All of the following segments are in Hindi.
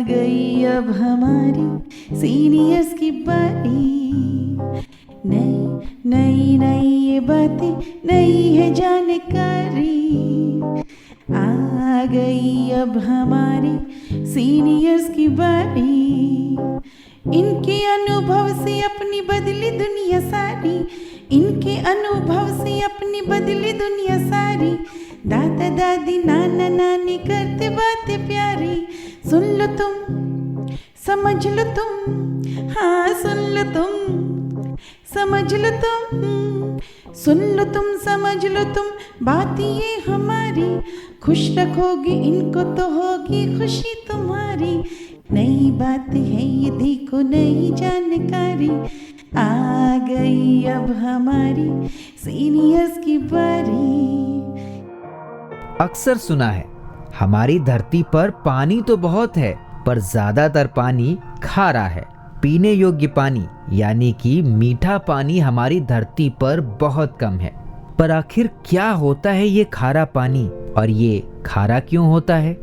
गई अब हमारी सीनियर्स की बारी। नई नई नई ये बातें, नई है जानकारी। आ गई अब हमारी सीनियर्स की बारी। इनके अनुभव से अपनी बदली दुनिया सारी। इनके अनुभव से अपनी बदली दुनिया सारी। दादा दादी नाना नानी करते बातें प्यारी। सुन लो तुम, समझ लो तुम, हाँ सुन लो तुम, समझ लो तुम। सुन लो तुम, समझ लो तुम, बात ये हमारी। खुश रखोगे इनको तो होगी खुशी तुम्हारी। नई बात है ये देखो, नई जानकारी। आ गई अब हमारी सीनियर्स की बारी। अक्सर सुना है हमारी धरती पर पानी तो बहुत है, पर ज्यादातर पानी खारा है। पीने योग्य पानी यानी कि मीठा पानी हमारी धरती पर बहुत कम है। पर आखिर क्या होता है ये खारा पानी, और ये खारा क्यों होता है?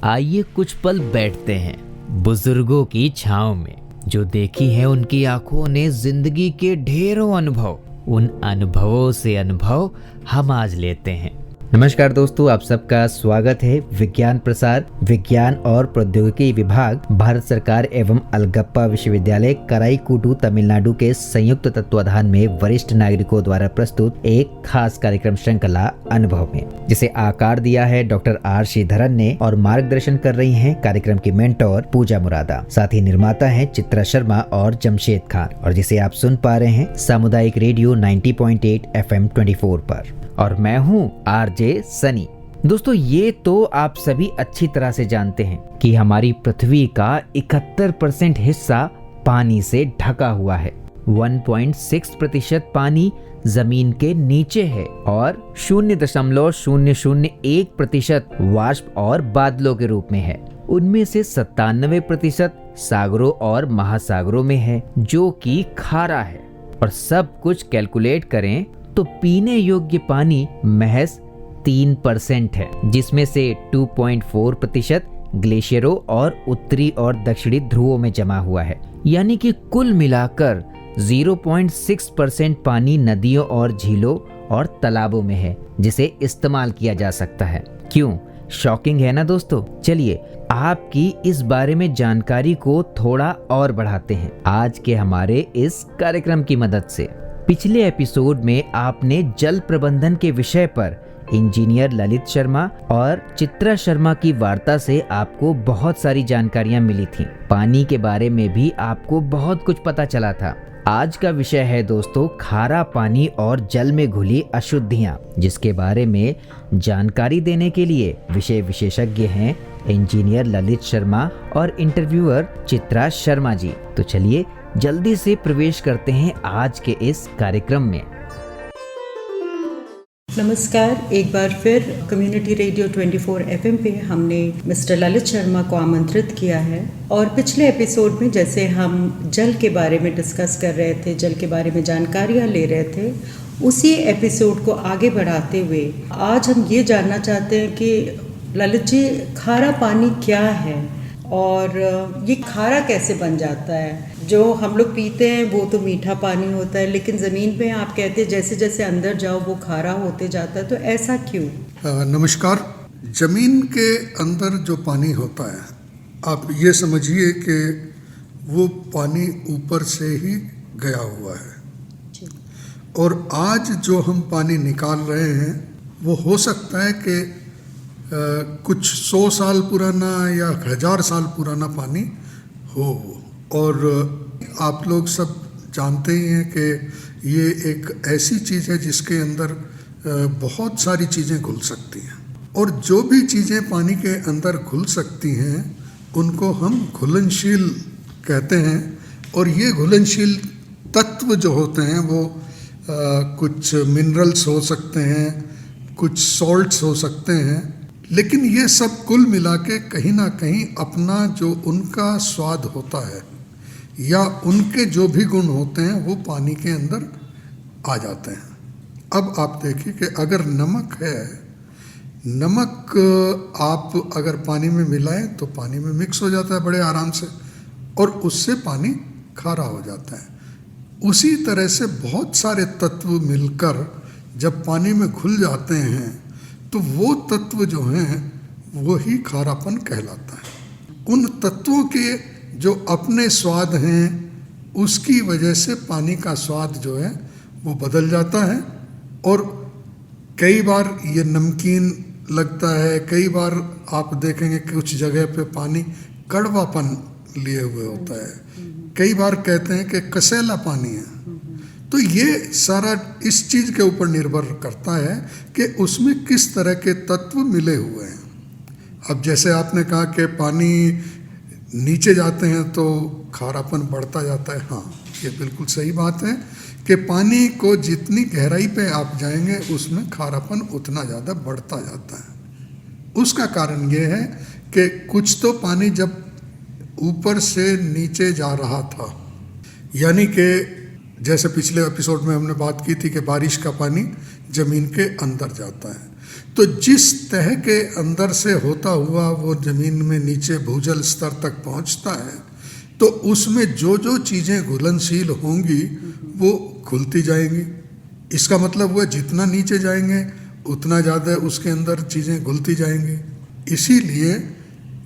आइए कुछ पल बैठते हैं बुजुर्गों की छांव में। जो देखी है उनकी आंखों ने जिंदगी के ढेरों अनुभव, उन अनुभवों से अनुभव हम आज लेते हैं। नमस्कार दोस्तों, आप सबका स्वागत है विज्ञान प्रसार, विज्ञान और प्रौद्योगिकी विभाग, भारत सरकार एवं अलगप्पा विश्वविद्यालय कराईकुडू तमिलनाडु के संयुक्त तत्वाधान में वरिष्ठ नागरिकों द्वारा प्रस्तुत एक खास कार्यक्रम श्रृंखला अनुभव में, जिसे आकार दिया है डॉक्टर आर श्रीधरन ने और मार्गदर्शन कर रही हैं कार्यक्रम की मेंटोर पूजा मुरादा। साथ ही निर्माता हैं चित्रा शर्मा और जमशेद खान, और जिसे आप सुन पा रहे हैं सामुदायिक रेडियो 90.8 FM 24 पर। और मैं हूँ आरजे सनी। दोस्तों, ये तो आप सभी अच्छी तरह से जानते हैं कि हमारी पृथ्वी का 71% हिस्सा पानी से ढका हुआ है। 1.6% पानी जमीन के नीचे है और 0.001% वाष्प और बादलों के रूप में है। उनमें से 97% सागरों और महासागरों में है, जो कि खारा है। और सब कुछ कैलकुलेट करें तो पीने योग्य पानी महज 3% है, जिसमें से 2.4% ग्लेशियरों और उत्तरी और दक्षिणी ध्रुवों में जमा हुआ है। यानी कि कुल मिलाकर 0.6% पानी नदियों और झीलों और तालाबों में है, जिसे इस्तेमाल किया जा सकता है। क्यों? शॉकिंग है ना दोस्तों? चलिए आपकी इस बारे में जानकारी को थोड़ा और बढ़ाते हैं आज के हमारे इस कार्यक्रम की मदद से। पिछले एपिसोड में आपने जल प्रबंधन के विषय पर इंजीनियर ललित शर्मा और चित्रा शर्मा की वार्ता से आपको बहुत सारी जानकारियां मिली थीं। पानी के बारे में भी आपको बहुत कुछ पता चला था। आज का विषय है दोस्तों खारा पानी और जल में घुली अशुद्धियां, जिसके बारे में जानकारी देने के लिए विषय विशेषज्ञ हैं इंजीनियर ललित शर्मा और इंटरव्यूअर चित्रा शर्मा जी। तो चलिए जल्दी से प्रवेश करते हैं आज के इस कार्यक्रम में। नमस्कार, एक बार फिर कम्युनिटी रेडियो 24 FM पे हमने मिस्टर ललित शर्मा को आमंत्रित किया है। और पिछले एपिसोड में जैसे हम जल के बारे में डिस्कस कर रहे थे, जल के बारे में जानकारियाँ ले रहे थे, उसी एपिसोड को आगे बढ़ाते हुए आज हम ये जानना चाहते हैं कि ललित जी, खारा पानी क्या है और ये खारा कैसे बन जाता है? जो हम लोग पीते हैं वो तो मीठा पानी होता है, लेकिन ज़मीन पे आप कहते हैं जैसे जैसे अंदर जाओ वो खारा होते जाता है, तो ऐसा क्यों? नमस्कार। ज़मीन के अंदर जो पानी होता है, आप ये समझिए कि वो पानी ऊपर से ही गया हुआ है। और आज जो हम पानी निकाल रहे हैं वो हो सकता है कि कुछ 100 साल पुराना या 1000 साल पुराना पानी हो। और आप लोग सब जानते ही हैं कि ये एक ऐसी चीज़ है जिसके अंदर बहुत सारी चीज़ें घुल सकती हैं, और जो भी चीज़ें पानी के अंदर घुल सकती हैं उनको हम घुलनशील कहते हैं। और ये घुलनशील तत्व जो होते हैं वो कुछ मिनरल्स हो सकते हैं, कुछ सॉल्ट्स हो सकते हैं, लेकिन ये सब कुल मिला के कहीं ना कहीं अपना जो उनका स्वाद होता है या उनके जो भी गुण होते हैं वो पानी के अंदर आ जाते हैं। अब आप देखिए कि अगर नमक है, नमक आप अगर पानी में मिलाएं तो पानी में मिक्स हो जाता है बड़े आराम से, और उससे पानी खारा हो जाता है। उसी तरह से बहुत सारे तत्व मिलकर जब पानी में घुल जाते हैं तो वो तत्व जो हैं वो ही खारापन कहलाता है। उन तत्वों के जो अपने स्वाद हैं उसकी वजह से पानी का स्वाद जो है वो बदल जाता है, और कई बार ये नमकीन लगता है, कई बार आप देखेंगे कि कुछ जगह पे पानी कड़वापन लिए हुए होता है, कई बार कहते हैं कि कसैला पानी है। तो ये सारा इस चीज़ के ऊपर निर्भर करता है कि उसमें किस तरह के तत्व मिले हुए हैं। अब जैसे आपने कहा कि पानी नीचे जाते हैं तो खारापन बढ़ता जाता है, हाँ ये बिल्कुल सही बात है कि पानी को जितनी गहराई पे आप जाएंगे उसमें खारापन उतना ज़्यादा बढ़ता जाता है। उसका कारण ये है कि कुछ तो पानी जब ऊपर से नीचे जा रहा था, यानी कि जैसे पिछले एपिसोड में हमने बात की थी कि बारिश का पानी ज़मीन के अंदर जाता है, तो जिस तह के अंदर से होता हुआ वो ज़मीन में नीचे भूजल स्तर तक पहुंचता है, तो उसमें जो जो चीज़ें घुलनशील होंगी वो घुलती जाएंगी। इसका मतलब हुआ जितना नीचे जाएंगे उतना ज़्यादा उसके अंदर चीज़ें घुलती जाएंगी। इसीलिए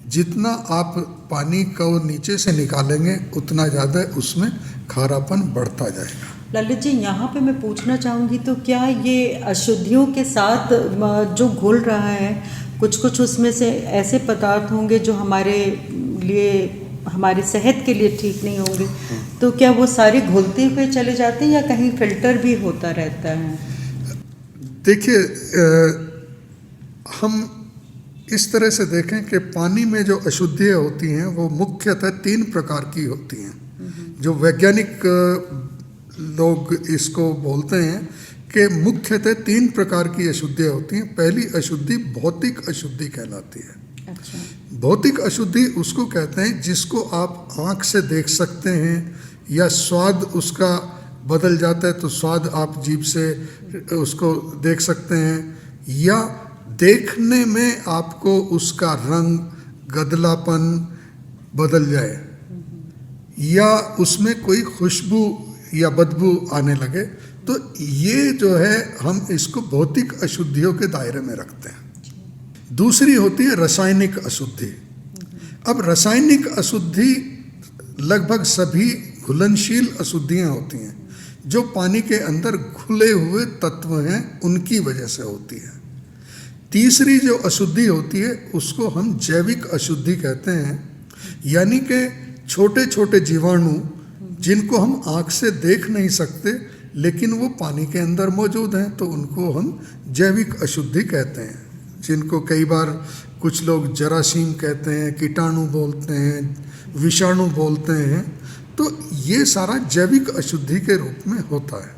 जितना आप पानी को नीचे से निकालेंगे उतना ज़्यादा उसमें खारापन बढ़ता जाएगा। ललित जी, यहाँ पे मैं पूछना चाहूँगी, तो क्या ये अशुद्धियों के साथ जो घुल रहा है, कुछ उसमें से ऐसे पदार्थ होंगे जो हमारे लिए, हमारी सेहत के लिए ठीक नहीं होंगे, तो क्या वो सारे घुलते हुए चले जाते हैं या कहीं फिल्टर भी होता रहता है? देखिए, हम इस तरह से देखें कि पानी में जो अशुद्धियाँ होती हैं वो मुख्यतः 3 प्रकार की होती हैं। जो वैज्ञानिक लोग इसको बोलते हैं कि मुख्यतः 3 प्रकार की अशुद्धियाँ होती हैं। पहली अशुद्धि भौतिक अशुद्धि कहलाती है। अच्छा। भौतिक अशुद्धि उसको कहते हैं जिसको आप आँख से देख सकते हैं, या स्वाद उसका बदल जाता है तो स्वाद आप जीभ से उसको देख सकते हैं, या देखने में आपको उसका रंग, गदलापन बदल जाए, या उसमें कोई खुशबू या बदबू आने लगे, तो ये जो है हम इसको भौतिक अशुद्धियों के दायरे में रखते हैं। दूसरी होती है रासायनिक अशुद्धि। अब रासायनिक अशुद्धि लगभग सभी घुलनशील अशुद्धियाँ होती हैं जो पानी के अंदर घुले हुए तत्व हैं उनकी वजह से होती है। तीसरी जो अशुद्धि होती है उसको हम जैविक अशुद्धि कहते हैं, यानी कि छोटे छोटे जीवाणु जिनको हम आँख से देख नहीं सकते लेकिन वो पानी के अंदर मौजूद हैं, तो उनको हम जैविक अशुद्धि कहते हैं, जिनको कई बार कुछ लोग जरासीम कहते हैं, कीटाणु बोलते हैं, विषाणु बोलते हैं। तो ये सारा जैविक अशुद्धि के रूप में होता है।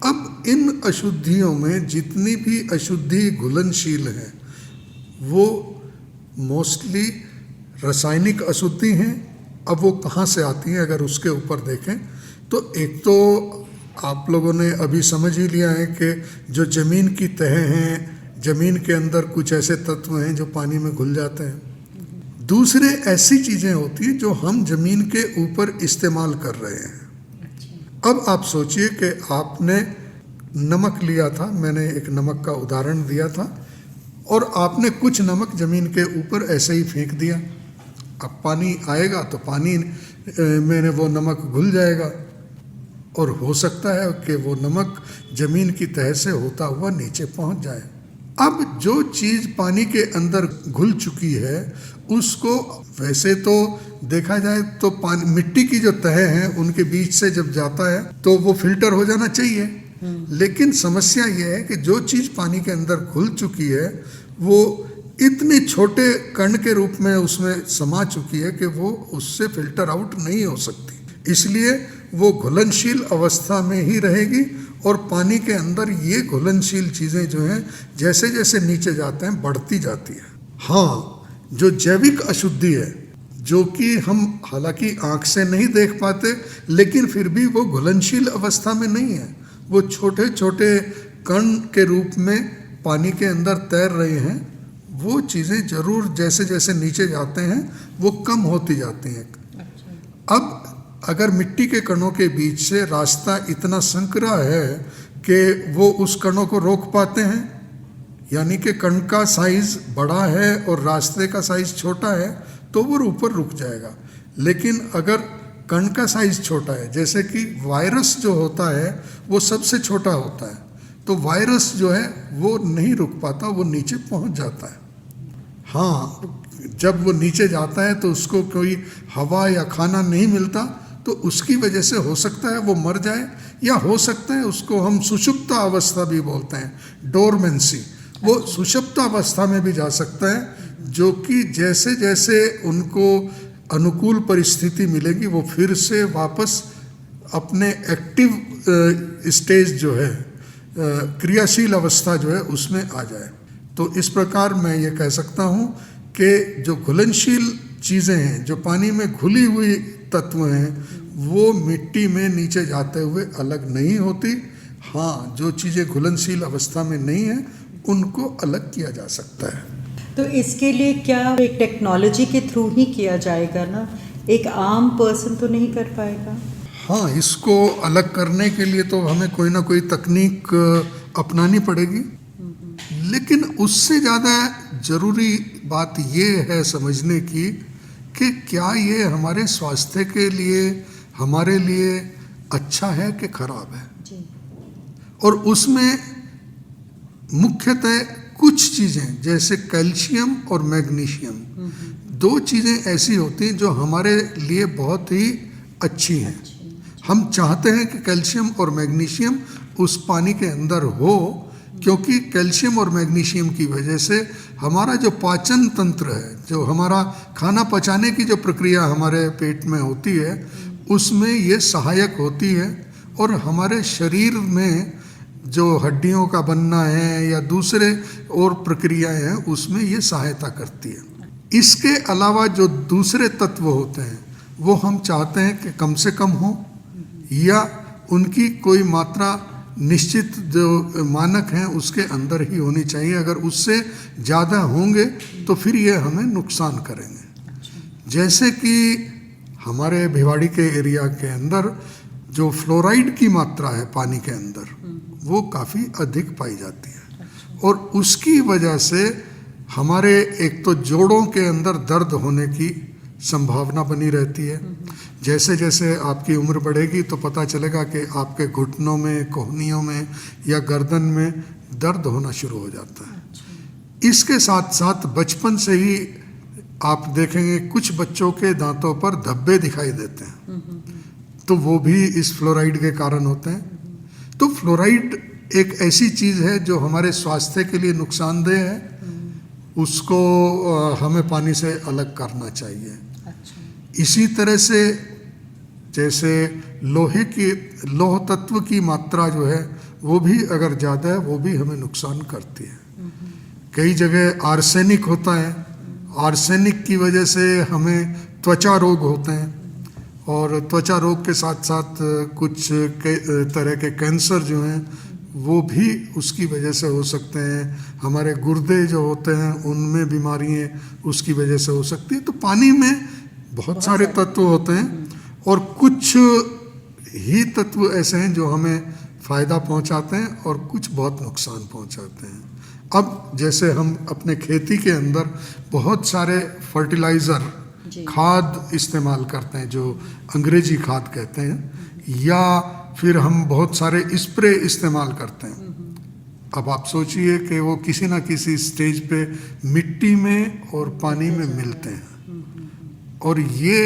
अब इन अशुद्धियों में जितनी भी अशुद्धि घुलनशील है वो मोस्टली रासायनिक अशुद्धि हैं। अब वो कहाँ से आती हैं अगर उसके ऊपर देखें तो एक तो आप लोगों ने अभी समझ ही लिया है कि जो ज़मीन की तह हैं, ज़मीन के अंदर कुछ ऐसे तत्व हैं जो पानी में घुल जाते हैं। दूसरे ऐसी चीज़ें होती हैं जो हम ज़मीन के ऊपर इस्तेमाल कर रहे हैं। अब आप सोचिए कि आपने नमक लिया था, मैंने एक नमक का उदाहरण दिया था, और आपने कुछ नमक ज़मीन के ऊपर ऐसे ही फेंक दिया। अब पानी आएगा तो पानी में वो नमक घुल जाएगा, और हो सकता है कि वो नमक ज़मीन की तह से होता हुआ नीचे पहुंच जाए। अब जो चीज़ पानी के अंदर घुल चुकी है उसको वैसे तो देखा जाए तो पानी, मिट्टी की जो तह हैं उनके बीच से जब जाता है तो वो फिल्टर हो जाना चाहिए, लेकिन समस्या ये है कि जो चीज़ पानी के अंदर घुल चुकी है वो इतने छोटे कण के रूप में उसमें समा चुकी है कि वो उससे फिल्टर आउट नहीं हो सकती। इसलिए वो घुलनशील अवस्था में ही रहेगी, और पानी के अंदर ये घुलनशील चीज़ें जो हैं जैसे जैसे नीचे जाते हैं बढ़ती जाती है। हाँ, जो जैविक अशुद्धि है जो कि हम हालांकि आँख से नहीं देख पाते लेकिन फिर भी वो घुलनशील अवस्था में नहीं है, वो छोटे छोटे कण के रूप में पानी के अंदर तैर रहे हैं वो चीज़ें जरूर जैसे जैसे नीचे जाते हैं वो कम होती जाती हैं। अब अगर मिट्टी के कणों के बीच से रास्ता इतना संकरा है कि वो उस कणों को रोक पाते हैं, यानी कि कण का साइज बड़ा है और रास्ते का साइज छोटा है, तो वो ऊपर रुक जाएगा। लेकिन अगर कण का साइज छोटा है, जैसे कि वायरस जो होता है वो सबसे छोटा होता है, तो वायरस जो है वो नहीं रुक पाता, वो नीचे पहुंच जाता है। हाँ, जब वो नीचे जाता है तो उसको कोई हवा या खाना नहीं मिलता, तो उसकी वजह से हो सकता है वो मर जाए, या हो सकता है उसको हम सुषुप्त अवस्था भी बोलते हैं, डोरमेंसी, वो सुषुप्त अवस्था में भी जा सकता है, जो कि जैसे जैसे उनको अनुकूल परिस्थिति मिलेगी वो फिर से वापस अपने एक्टिव स्टेज जो है, क्रियाशील अवस्था जो है उसमें आ जाए। तो इस प्रकार मैं ये कह सकता हूँ कि जो घुलनशील चीज़ें हैं, जो पानी में घुली हुई तत्व हैं, वो मिट्टी में नीचे जाते हुए अलग नहीं होती। हाँ, जो चीज़ें घुलनशील अवस्था में नहीं हैं उनको अलग किया जा सकता है। तो इसके लिए क्या एक टेक्नोलॉजी के थ्रू ही किया जाएगा ना, एक आम पर्सन तो नहीं कर पाएगा? हाँ, इसको अलग करने के लिए तो हमें कोई ना कोई तकनीक अपनानी पड़ेगी, लेकिन उससे ज़्यादा ज़रूरी बात ये है समझने की कि क्या ये हमारे स्वास्थ्य के लिए, हमारे लिए अच्छा है कि खराब है जी। और उसमें मुख्यतः कुछ चीज़ें जैसे कैल्शियम और मैग्नीशियम, दो चीज़ें ऐसी होती हैं जो हमारे लिए बहुत ही अच्छी हैं। हम चाहते हैं कि कैल्शियम और मैग्नीशियम उस पानी के अंदर हो, क्योंकि कैल्शियम और मैग्नीशियम की वजह से हमारा जो पाचन तंत्र है, जो हमारा खाना पचाने की जो प्रक्रिया हमारे पेट में होती है, उसमें ये सहायक होती है, और हमारे शरीर में जो हड्डियों का बनना है या दूसरे और प्रक्रियाएं हैं उसमें ये सहायता करती है। इसके अलावा जो दूसरे तत्व होते हैं वो हम चाहते हैं कि कम से कम हो, या उनकी कोई मात्रा निश्चित जो मानक हैं उसके अंदर ही होनी चाहिए। अगर उससे ज़्यादा होंगे तो फिर ये हमें नुकसान करेंगे। जैसे कि हमारे भिवाड़ी के एरिया के अंदर जो फ्लोराइड की मात्रा है पानी के अंदर वो काफ़ी अधिक पाई जाती है, और उसकी वजह से हमारे एक तो जोड़ों के अंदर दर्द होने की संभावना बनी रहती है। जैसे जैसे आपकी उम्र बढ़ेगी तो पता चलेगा कि आपके घुटनों में, कोहनियों में या गर्दन में दर्द होना शुरू हो जाता है। इसके साथ साथ बचपन से ही आप देखेंगे कुछ बच्चों के दांतों पर धब्बे दिखाई देते हैं, तो वो भी इस फ्लोराइड के कारण होते हैं। तो फ्लोराइड एक ऐसी चीज़ है जो हमारे स्वास्थ्य के लिए नुकसानदेह है, उसको हमें पानी से अलग करना चाहिए। इसी तरह से जैसे लौह तत्व की मात्रा जो है वो भी अगर ज़्यादा है वो भी हमें नुकसान करती है। कई जगह आर्सेनिक होता है, आर्सेनिक की वजह से हमें त्वचा रोग होते हैं, और त्वचा रोग के साथ साथ कुछ तरह के कैंसर जो हैं वो भी उसकी वजह से हो सकते हैं। हमारे गुर्दे जो होते हैं उनमें बीमारियाँ उसकी वजह से हो सकती है। तो पानी में बहुत सारे तत्व होते हैं, और कुछ ही तत्व ऐसे हैं जो हमें फ़ायदा पहुंचाते हैं और कुछ बहुत नुकसान पहुंचाते हैं। अब जैसे हम अपने खेती के अंदर बहुत सारे फर्टिलाइज़र, खाद इस्तेमाल करते हैं जो अंग्रेजी खाद कहते हैं, या फिर हम बहुत सारे स्प्रे इस्तेमाल करते हैं। अब आप सोचिए कि वो किसी ना किसी स्टेज पे मिट्टी में और पानी में मिलते हैं, और ये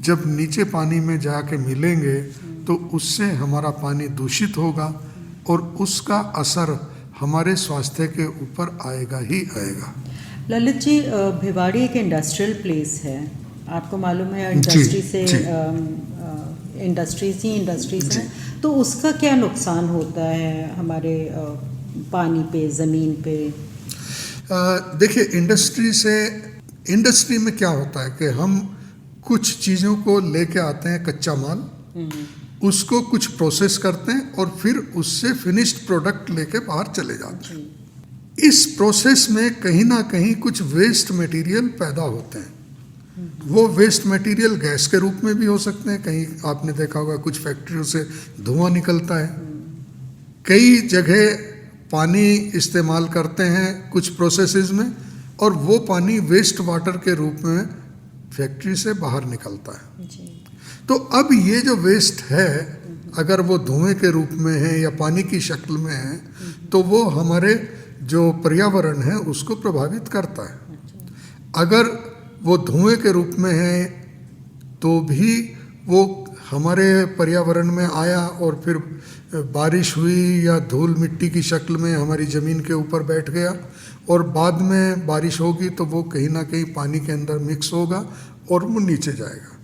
जब नीचे पानी में जाके मिलेंगे तो उससे हमारा पानी दूषित होगा, और उसका असर हमारे स्वास्थ्य के ऊपर आएगा ही आएगा। ललित जी, भिवाड़ी एक इंडस्ट्रियल प्लेस है, आपको मालूम है, इंडस्ट्री से इंडस्ट्रीज हैं, तो उसका क्या नुकसान होता है हमारे पानी पे, ज़मीन पे? देखिए, इंडस्ट्री में क्या होता है कि हम कुछ चीज़ों को लेके आते हैं कच्चा माल, उसको कुछ प्रोसेस करते हैं और फिर उससे फिनिश्ड प्रोडक्ट लेके बाहर चले जाते हैं। इस प्रोसेस में कहीं ना कहीं कुछ वेस्ट मटेरियल पैदा होते हैं। वो वेस्ट मटेरियल गैस के रूप में भी हो सकते हैं, कहीं आपने देखा होगा कुछ फैक्ट्रियों से धुआं निकलता है, कई जगह पानी इस्तेमाल करते हैं कुछ प्रोसेसेस में और वो पानी वेस्ट वाटर के रूप में फैक्ट्री से बाहर निकलता है। तो अब ये जो वेस्ट है अगर वो धुएं के रूप में है या पानी की शक्ल में है तो वो हमारे जो पर्यावरण है उसको प्रभावित करता है। अगर वो धुएं के रूप में है तो भी वो हमारे पर्यावरण में आया और फिर बारिश हुई या धूल मिट्टी की शक्ल में हमारी ज़मीन के ऊपर बैठ गया और बाद में बारिश होगी तो वो कहीं ना कहीं पानी के अंदर मिक्स होगा और वो नीचे जाएगा।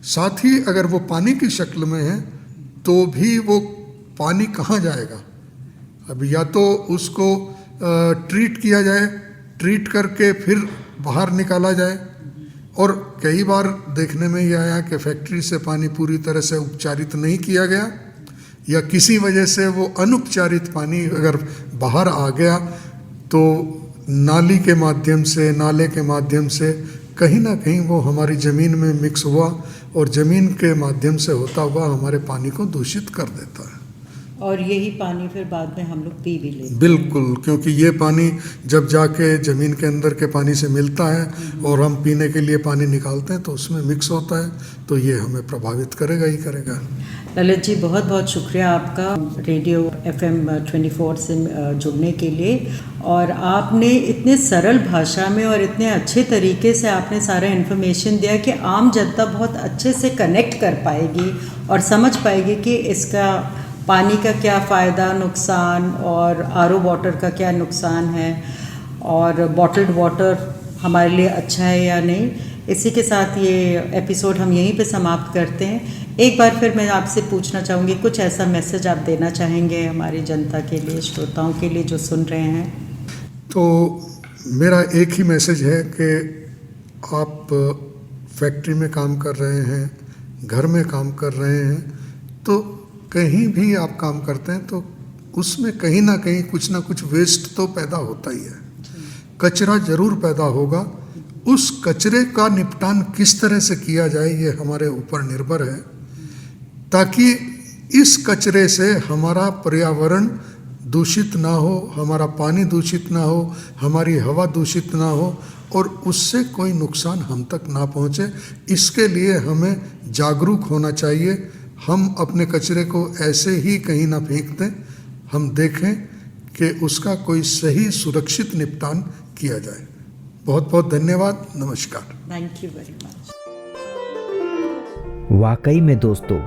साथ ही अगर वो पानी की शक्ल में है तो भी वो पानी कहाँ जाएगा? अब या तो उसको ट्रीट किया जाए, ट्रीट करके फिर बाहर निकाला जाए, और कई बार देखने में ये आया कि फैक्ट्री से पानी पूरी तरह से उपचारित नहीं किया गया या किसी वजह से वो अनुपचारित पानी अगर बाहर आ गया तो नाली के माध्यम से, नाले के माध्यम से कहीं ना कहीं वो हमारी ज़मीन में मिक्स हुआ और ज़मीन के माध्यम से होता हुआ हमारे पानी को दूषित कर देता है। और यही पानी फिर बाद में हम लोग पी भी लेते हैं। बिल्कुल, क्योंकि ये पानी जब जाके ज़मीन के अंदर के पानी से मिलता है और हम पीने के लिए पानी निकालते हैं तो उसमें मिक्स होता है, तो ये हमें प्रभावित करेगा ही करेगा। ललित जी, बहुत बहुत शुक्रिया आपका रेडियो FM 24 से जुड़ने के लिए, और आपने इतने सरल भाषा में और इतने अच्छे तरीके से आपने सारा इन्फॉर्मेशन दिया कि आम जनता बहुत अच्छे से कनेक्ट कर पाएगी और समझ पाएगी कि इसका पानी का क्या फ़ायदा, नुकसान, और RO वाटर का क्या नुकसान है और बॉटल्ड वाटर हमारे लिए अच्छा है या नहीं। इसी के साथ ये एपिसोड हम यहीं पे समाप्त करते हैं। एक बार फिर मैं आपसे पूछना चाहूँगी, कुछ ऐसा मैसेज आप देना चाहेंगे हमारी जनता के लिए, श्रोताओं के लिए जो सुन रहे हैं? तो मेरा एक ही मैसेज है कि आप फैक्ट्री में काम कर रहे हैं, घर में काम कर रहे हैं, तो कहीं भी आप काम करते हैं तो उसमें कहीं ना कहीं कुछ ना कुछ वेस्ट तो पैदा होता ही है, कचरा ज़रूर पैदा होगा। उस कचरे का निपटान किस तरह से किया जाए ये हमारे ऊपर निर्भर है, ताकि इस कचरे से हमारा पर्यावरण दूषित ना हो, हमारा पानी दूषित ना हो, हमारी हवा दूषित ना हो और उससे कोई नुकसान हम तक ना पहुँचे। इसके लिए हमें जागरूक होना चाहिए। हम अपने कचरे को ऐसे ही कहीं ना फेंक दें, हम देखें कि उसका कोई सही सुरक्षित निपटान किया जाए। बहुत बहुत धन्यवाद, नमस्कार। Thank you very much. वाकई में दोस्तों,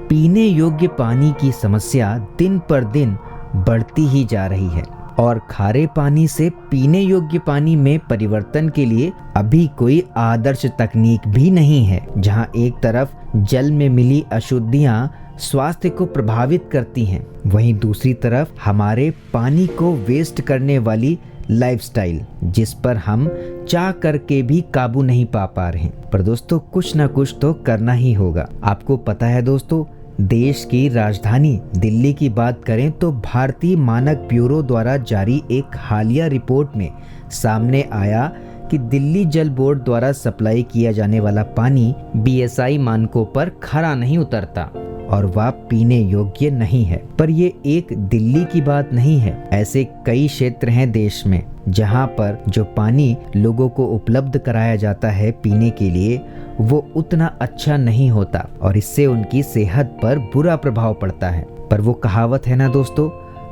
पीने योग्य पानी की समस्या दिन पर दिन बढ़ती ही जा रही है और खारे पानी से पीने योग्य पानी में परिवर्तन के लिए अभी कोई आदर्श तकनीक भी नहीं है। जहां एक तरफ जल में मिली अशुद्धियां स्वास्थ्य को प्रभावित करती हैं, वहीं दूसरी तरफ हमारे पानी को वेस्ट करने वाली लाइफस्टाइल, जिस पर हम चाह करके भी काबू नहीं पा रहे हैं। पर दोस्तों, कुछ ना कुछ तो करना ही होगा। आपको पता है दोस्तों, देश की राजधानी दिल्ली की बात करें तो भारतीय मानक ब्यूरो द्वारा जारी एक हालिया रिपोर्ट में सामने आया कि दिल्ली जल बोर्ड द्वारा सप्लाई किया जाने वाला पानी BSI मानकों पर खरा नहीं उतरता और वह पीने योग्य नहीं है। पर ये एक दिल्ली की बात नहीं है, ऐसे कई क्षेत्र हैं देश में जहां पर जो पानी लोगों को उपलब्ध कराया जाता है पीने के लिए, वो उतना अच्छा नहीं होता और इससे उनकी सेहत पर बुरा प्रभाव पड़ता है। पर वो कहावत है ना दोस्तों,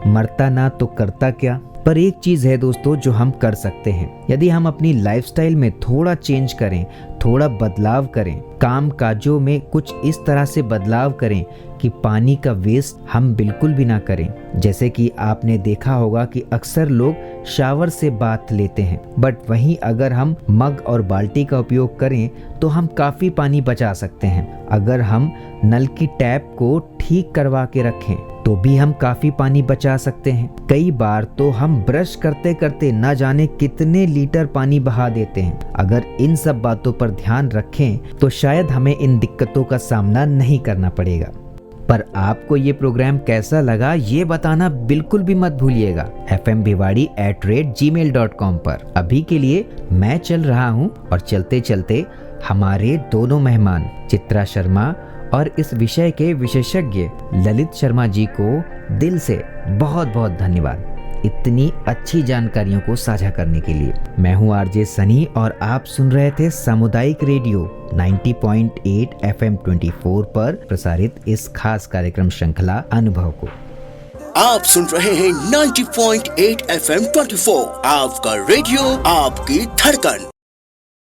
मरता ना तो करता क्या। पर एक चीज़ है दोस्तों जो हम कर सकते हैं, यदि हम अपनी लाइफस्टाइल में थोड़ा चेंज करें, थोड़ा बदलाव करें, काम काजों में कुछ इस तरह से बदलाव करें कि पानी का वेस्ट हम बिल्कुल भी ना करें। जैसे कि आपने देखा होगा कि अक्सर लोग शावर से बाथ लेते हैं, बट वहीं अगर हम मग और बाल्टी का उपयोग करें तो हम काफ़ी पानी बचा सकते हैं। अगर हम नल की टैप को ठीक करवा के रखें तो भी हम काफ़ी पानी बचा सकते हैं। कई बार तो हम ब्रश करते करते ना जाने कितने लीटर पानी बहा देते हैं। अगर इन सब बातों पर ध्यान रखें तो शायद हमें इन दिक्कतों का सामना नहीं करना पड़ेगा। पर आपको ये प्रोग्राम कैसा लगा ये बताना बिल्कुल भी मत भूलिएगा fmbhiwadi@gmail.com पर। अभी के लिए मैं चल रहा हूँ और चलते चलते हमारे दोनों मेहमान चित्रा शर्मा और इस विषय के विशेषज्ञ ललित शर्मा जी को दिल से बहुत बहुत धन्यवाद इतनी अच्छी जानकारियों को साझा करने के लिए। मैं हूं आरजे सनी और आप सुन रहे थे सामुदायिक रेडियो 90.8 FM 24 पर प्रसारित इस खास कार्यक्रम श्रृंखला अनुभव को। आप सुन रहे हैं 90.8 FM 24, आपका रेडियो, आपकी धड़कन।